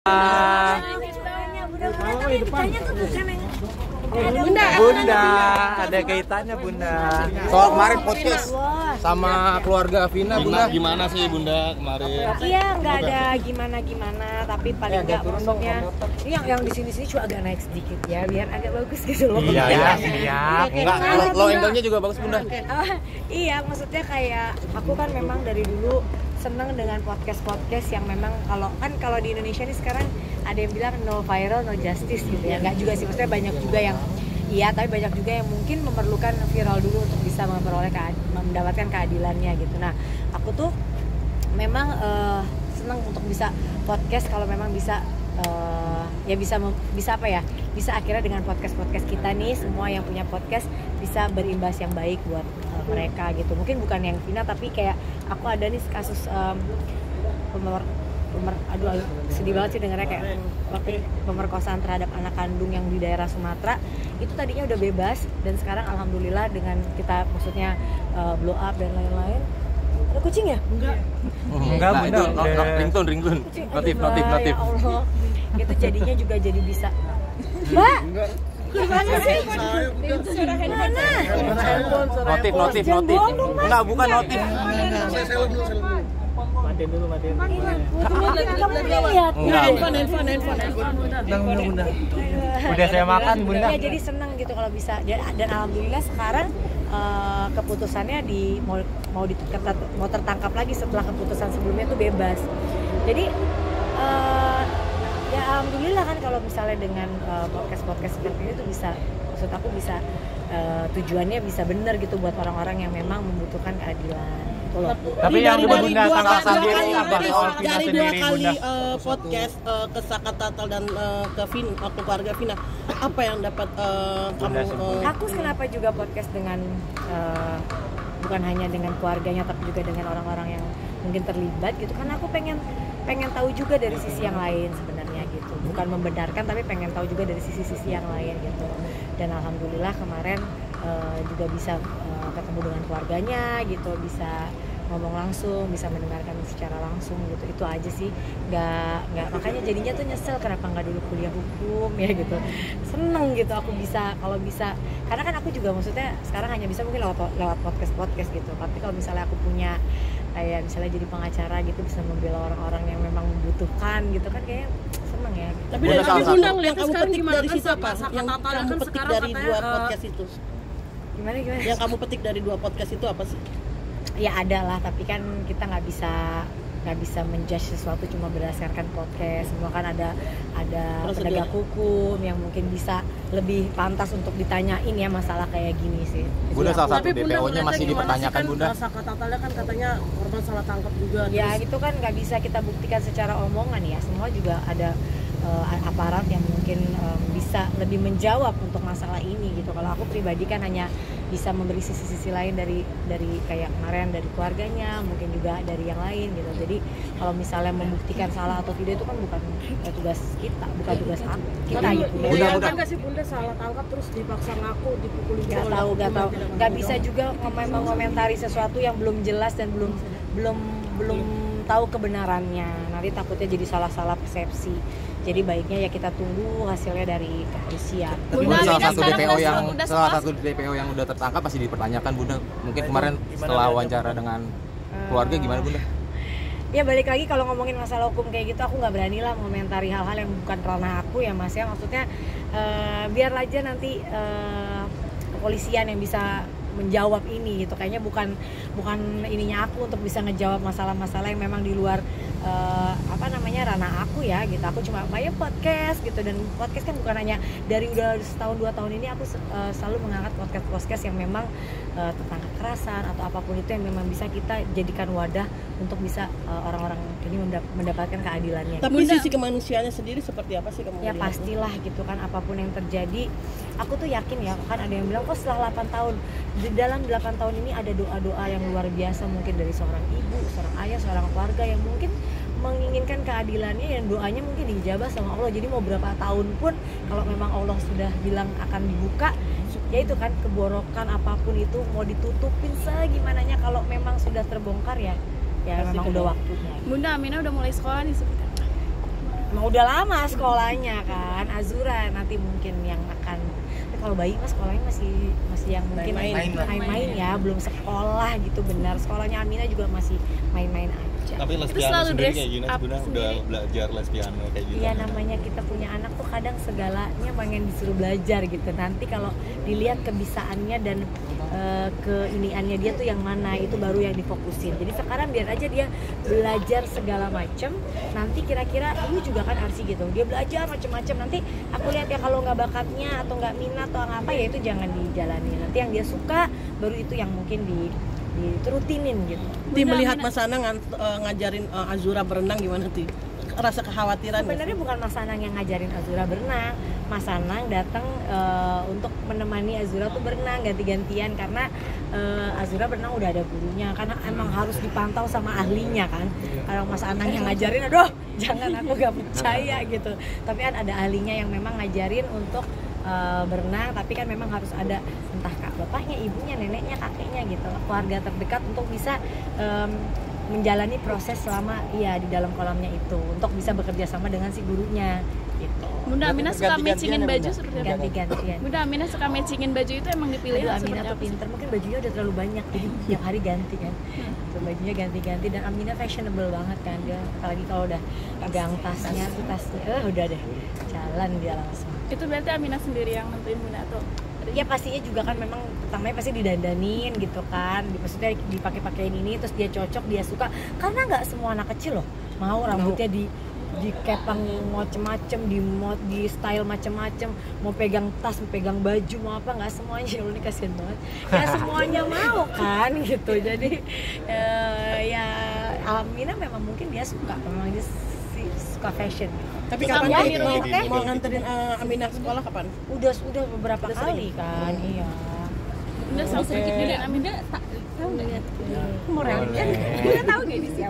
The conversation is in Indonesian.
Bunda, ada kaitannya Bunda. Soal kemarin podcast sama keluarga Vina, Bunda. Gimana sih Bunda kemarin? Iya, nggak ada gimana-gimana, tapi paling nggak maksudnya ini yang di sini cuma agak naik sedikit ya, biar agak bagus gitu loh. Iya. Enggak, lo angle-nya juga bagus, Bunda. Iya, maksudnya kayak aku kan memang dari dulu seneng dengan podcast yang memang kalau di Indonesia ini sekarang ada yang bilang no viral no justice gitu ya. Nggak juga sih, maksudnya banyak juga yang iya, tapi banyak juga yang mungkin memerlukan viral dulu untuk bisa mendapatkan keadilannya gitu. Nah, aku tuh memang seneng untuk bisa podcast kalau memang bisa bisa apa ya, bisa akhirnya dengan podcast kita nih, semua yang punya podcast bisa berimbas yang baik buat mereka gitu. Mungkin bukan yang Vina, tapi kayak aku ada nih kasus aduh sedih banget sih dengarnya, kayak waktu pemerkosaan terhadap anak kandung yang di daerah Sumatera itu tadinya udah bebas, dan sekarang alhamdulillah dengan kita maksudnya blow up dan lain-lain. Ada kucing ya? Enggak, Bunda. Ringtone. Notif. Ya Allah. Itu jadinya juga jadi bisa. Mbak, gimana sih? Notif. Enggak, bukan notif. Matiin dulu. Bunda. Udah saya makan, Bunda. Ya, jadi senang gitu kalau bisa. Dan alhamdulillah sekarang keputusannya mau tertangkap lagi setelah keputusan sebelumnya itu bebas. Jadi ya alhamdulillah kan kalau misalnya dengan podcast seperti ini tuh bisa, maksud aku bisa tujuannya bisa benar gitu buat orang-orang yang memang membutuhkan keadilan. Tapi yang Bunda tangkap sendiri apa soal Vina dari sendiri, dua kali Bunda? podcast ke Saka Tatal dan ke keluarga Vina, apa yang dapat kamu? Aku kenapa juga podcast dengan bukan hanya dengan keluarganya tapi juga dengan orang-orang yang mungkin terlibat gitu, karena aku pengen tahu juga dari sisi yang lain sebenarnya gitu, bukan membenarkan tapi pengen tahu juga dari sisi yang lain gitu. Dan alhamdulillah kemarin juga bisa ketemu dengan keluarganya gitu, bisa ngomong langsung, bisa mendengarkan secara langsung gitu. Itu aja sih, nggak makanya jadinya tuh nyesel kenapa nggak dulu kuliah hukum ya gitu. Seneng gitu aku bisa, kalau bisa, karena kan aku juga maksudnya sekarang hanya bisa mungkin lewat podcast gitu. Tapi kalau misalnya aku punya kayak misalnya jadi pengacara gitu, bisa membela orang-orang yang memang membutuhkan gitu kan, kayak seneng ya gitu. Tapi Bunda yang kamu petik dari situ apa? Yang kamu petik dari dua podcast itu? Gimana? Yang kamu petik dari dua podcast itu apa sih? Ya ada lah, tapi kan kita nggak bisa menjudge sesuatu cuma berdasarkan podcast. Semua kan ada penegak hukum yang mungkin bisa lebih pantas untuk ditanyain ya masalah kayak gini sih. Bunda, salah satu DPO-nya masih dipertanyakan, Bunda. Saka Tatalnya kan katanya korban salah tangkap juga. Ya itu kan nggak bisa kita buktikan secara omongan ya. Semua juga ada aparat yang mungkin bisa lebih menjawab untuk masalah ini gitu. Kalau aku pribadi kan hanya bisa memberi sisi-sisi lain dari kayak kemarin dari keluarganya, mungkin juga dari yang lain gitu. Jadi kalau misalnya membuktikan salah atau tidak itu kan bukan tugas kita, bukan tugas kita gitu. Bunda nggak sih Bunda salah tangkap terus dipaksa ngaku, dipukulin? Nggak tahu. Nggak bisa juga mengomentari sesuatu yang belum jelas dan belum tahu kebenarannya. Nanti takutnya jadi salah persepsi. Jadi baiknya ya kita tunggu hasilnya dari kepolisian. Tapi salah satu DPO yang udah tertangkap masih dipertanyakan, Bunda. Mungkin kemarin setelah wawancara dengan keluarga gimana, Bunda? Ya balik lagi, kalau ngomongin masalah hukum kayak gitu aku nggak berani lah mengomentari hal-hal yang bukan ranah aku ya Mas ya. Maksudnya biar aja nanti kepolisian yang bisa menjawab ini gitu. Kayaknya bukan ininya aku untuk bisa ngejawab masalah-masalah yang memang di luar ranah aku ya gitu. Aku cuma main podcast gitu, dan podcast kan bukan hanya dari udah setahun 2 tahun ini aku selalu mengangkat podcast yang memang tentang kekerasan atau apapun itu yang memang bisa kita jadikan wadah untuk bisa orang-orang ini mendapatkan keadilannya. Tapi sisi kemanusiaannya sendiri seperti apa sih kamu? Ya pastilah gitu kan, apapun yang terjadi aku tuh yakin ya, kan ada yang bilang kok setelah 8 tahun, di dalam 8 tahun ini ada doa-doa yang luar biasa mungkin dari seorang ibu, seorang ayah, seorang keluarga yang mungkin menginginkan keadilannya, dan doanya mungkin dijabah sama Allah. Jadi mau berapa tahun pun kalau memang Allah sudah bilang akan dibuka, ya itu kan, keborokan apapun itu mau ditutupin segimananya, kalau memang sudah terbongkar ya memang udah waktunya. Bunda, Amina udah mulai sekolah nih seperti apa? Emang udah lama sekolahnya kan, Azura nanti mungkin yang akan. Tapi kalau bayi mas sekolahnya masih yang mungkin main-main ya, belum sekolah gitu benar. Sekolahnya Amina juga masih main-main aja. Tapi les piano sendiri kayak gini sebenarnya udah belajar les piano kayak gitu. Iya, namanya kita punya anak tuh kadang segalanya pengen disuruh belajar gitu. Nanti kalau dilihat kebisaannya dan keiniannya dia tuh yang mana, itu baru yang difokusin. Jadi sekarang biar aja dia belajar segala macem. Nanti kira-kira dulu juga kan Arsi gitu, dia belajar macem-macem. Nanti aku lihat ya kalau nggak bakatnya atau nggak minat atau apa ya itu jangan dijalani. Nanti yang dia suka baru itu yang mungkin diturutinin gitu. Ti melihat Mas Anang ngajarin Azura berenang gimana Ti? Rasa kekhawatiran sebenarnya bukan Mas Anang yang ngajarin Azura berenang. Mas Anang datang untuk menemani Azura tuh berenang ganti-gantian karena Azura berenang udah ada gurunya, karena emang harus dipantau sama ahlinya kan. Kalau Mas Anang yang ngajarin, aduh jangan, aku gak percaya gitu. Tapi kan ada ahlinya yang memang ngajarin untuk berenang, tapi kan memang harus ada entah bapaknya, ibunya, neneknya, kakeknya gitu, keluarga terdekat untuk bisa menjalani proses selama di dalam kolamnya itu, untuk bisa bekerja sama dengan si gurunya gitu. Bunda Aminah suka matchingin baju seperti apa? Ganti-gantian. Bunda Aminah suka matchingin baju itu emang dipilih Aminah tuh pinter, mungkin bajunya udah terlalu banyak jadi tiap hari ganti kan. Bajunya ganti-ganti, dan Aminah fashionable banget kan dia, apalagi kalau udah pegang tasnya udah deh jalan dia langsung. Itu berarti Aminah sendiri yang nentuin Bunda tuh? Ya pastinya juga kan memang pertamanya pasti didandanin gitu kan, maksudnya dipakai-pakein ini terus dia cocok, dia suka, karena nggak semua anak kecil loh mau rambutnya dikepang macem-macem, di style macem-macem, mau pegang tas, mau pegang baju, mau apa, nggak semuanya. Ya ini kasihan banget ya, semuanya mau kan gitu. Jadi ya Aminah memang mungkin dia suka, memang dia suka fashion. Tapi kapan mau nganterin Aminah sekolah kapan? Udah beberapa kali kan. Iya. Udah sedikit dulu. Aminah tahu nggak? Mau realita? Udah tahu nggak ini siapa?